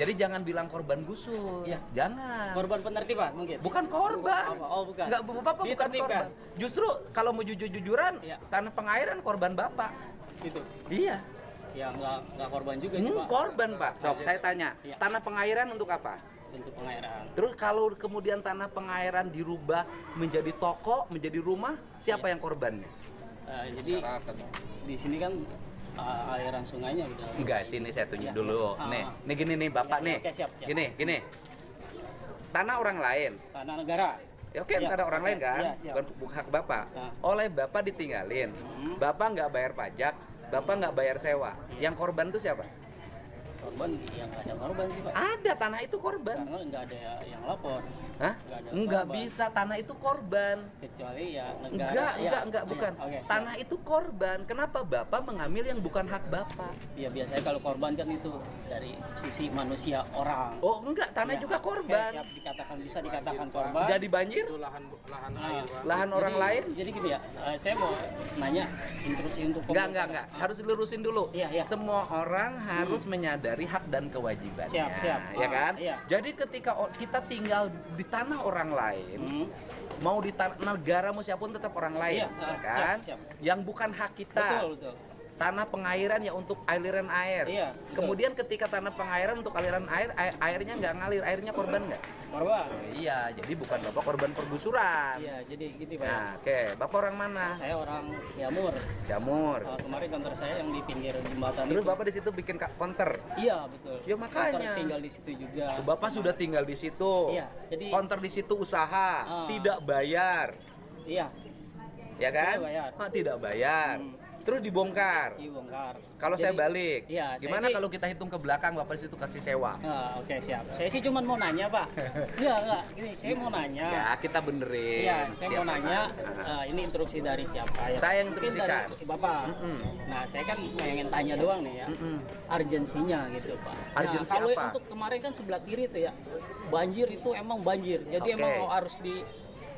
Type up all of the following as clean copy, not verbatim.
Jadi jangan bilang korban gusur. Iya. Jangan. Korban penertiban mungkin. Bukan korban. Oh, bukan. Enggak, Bapak bukan Ditertibkan. korban. Justru kalau mau jujur-jujuran, Iya. tanah pengairan korban Bapak. Gitu. Iya. Ya nggak korban juga sih, Pak. Korban, Pak. Sok, saya tanya. Iya. Tanah pengairan untuk apa? Untuk pengairan. Terus kalau kemudian tanah pengairan dirubah menjadi toko, menjadi rumah, siapa yang korbannya? Jadi di sini kan aliran sungainya udah. Enggak, sini saya tunjuk Iya. dulu. Nih gini nih Bapak Iya, nih. oke, siap. Gini. Tanah orang lain. Tanah negara. Ya, oke, Iya, tanah orang lain kan? iya, siap. Bukan hak Bapak. Nah. Oleh Bapak ditinggalin. Bapak nggak bayar pajak, Bapak nggak bayar sewa. Iya. Yang korban itu siapa? Korban yang nggak ada korban sih, Pak. Ada, tanah itu korban. Karena nggak ada yang lapor. Hah? Nggak ada Enggak korban. bisa, tanah itu korban. Kecuali ya negara. Enggak, bukan. Oke, siap. Tanah itu korban. Kenapa Bapak mengambil yang bukan hak Bapak? Ya biasanya kalau korban kan itu dari sisi manusia orang. Oh, enggak, tanah Ya, juga oke, korban. siap, bisa dikatakan korban. Jadi banjir? Itu lahan Nah, Lahan orang jadi- lain? Jadi gitu ya, saya mau nanya instruksi untuk Enggak. Harus dilurusin dulu. Iya. Semua orang harus menyadari hak dan kewajibannya. Siap. Ya kan? Iya. Jadi ketika kita tinggal di tanah orang lain, mau di negara mau siapapun tetap orang lain, Iya, ya kan? siap. Yang bukan hak kita. Betul. Tanah pengairan ya untuk aliran air. Iya, betul. Kemudian ketika tanah pengairan untuk aliran air, airnya nggak ngalir, airnya korban nggak? Korban. Iya, jadi bukan Bapak korban pergusuran. Iya, jadi gitu Pak. Nah, oke. Bapak orang mana? Saya orang Jamur. Jamur. Kemarin kantor saya yang di pinggir jembatan Terus itu. Bapak di situ bikin counter. Iya, betul. Ya, makanya. Kantor tinggal di situ juga. Bapak sudah tinggal di situ. Iya, jadi- counter di situ usaha, tidak bayar, Iya, ya kan? Tidak bayar. Tidak bayar. Terus dibongkar. dibongkar. Kalau Jadi- saya balik, Iya, saya gimana sih- kalau kita hitung ke belakang, Bapak di situ kasih sewa? Oke, siap. Saya sih cuma mau nanya, Pak. Enggak. Gini, saya mau nanya. Ya, kita benerin. Iya, saya setiap mau nanya, orang. ini instruksi dari siapa ya? Saya yang Mungkin instruksikan. dari Bapak. Nah, saya kan pengen tanya doang nih ya, urgensinya gitu Pak. Urgensi nah, kalau apa? untuk kemarin kan sebelah kiri tuh ya, banjir itu emang banjir. Jadi Oke. emang harus di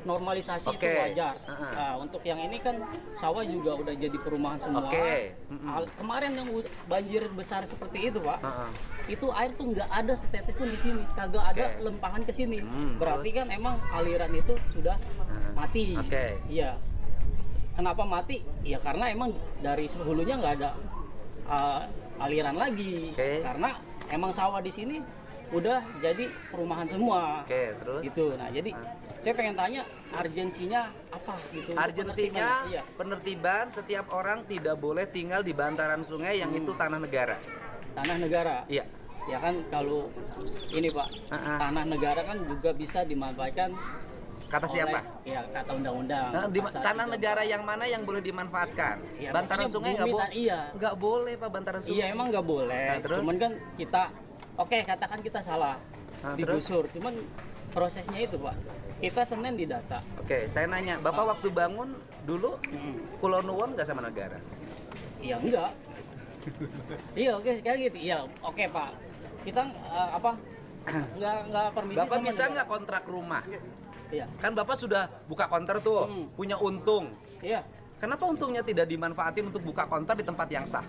normalisasi itu Oke. wajar. Nah, untuk yang ini kan sawah juga udah jadi perumahan semua. Oke. Kemarin yang banjir besar seperti itu Pak, Heeh. itu air tuh nggak ada setetes pun di sini, kagak ada Oke. lempahan ke sini. Hmm, Berarti terus? kan emang aliran itu sudah mati. Oke. Iya. Kenapa mati? Ya karena emang dari hulunya nggak ada aliran lagi. Oke. Karena emang sawah di sini udah jadi perumahan semua. Oke, terus? Gitu. Nah, jadi saya pengen tanya urgensinya apa gitu. Urgensinya Iya. penertiban setiap orang tidak boleh tinggal di bantaran sungai yang itu tanah negara. Tanah negara. Iya. Ya kan kalau ini Pak, tanah negara kan juga bisa dimanfaatkan Kata siapa? Ya, kata undang-undang. Nah, Pasal tanah 34. negara yang mana yang boleh dimanfaatkan? Iya, bantaran pokoknya sungai bumi nggak boleh. iya. Nggak boleh Pak bantaran sungai. Iya emang nggak boleh. Nah, terus? Cuman kan kita, oke katakan kita salah Nah, digusur. Cuman prosesnya itu Pak, kita Senin didata. Oke, saya nanya, Bapak waktu bangun dulu Pulau Nuwun nggak sama negara? Iya enggak. Iya oke kayak gitu. Iya oke Pak. Kita nggak permisi. Bapak sama bisa negara. nggak kontrak rumah? Iya. Kan Bapak sudah buka konter tuh, punya untung. Iya. Kenapa untungnya tidak dimanfaatin untuk buka konter di tempat yang sah?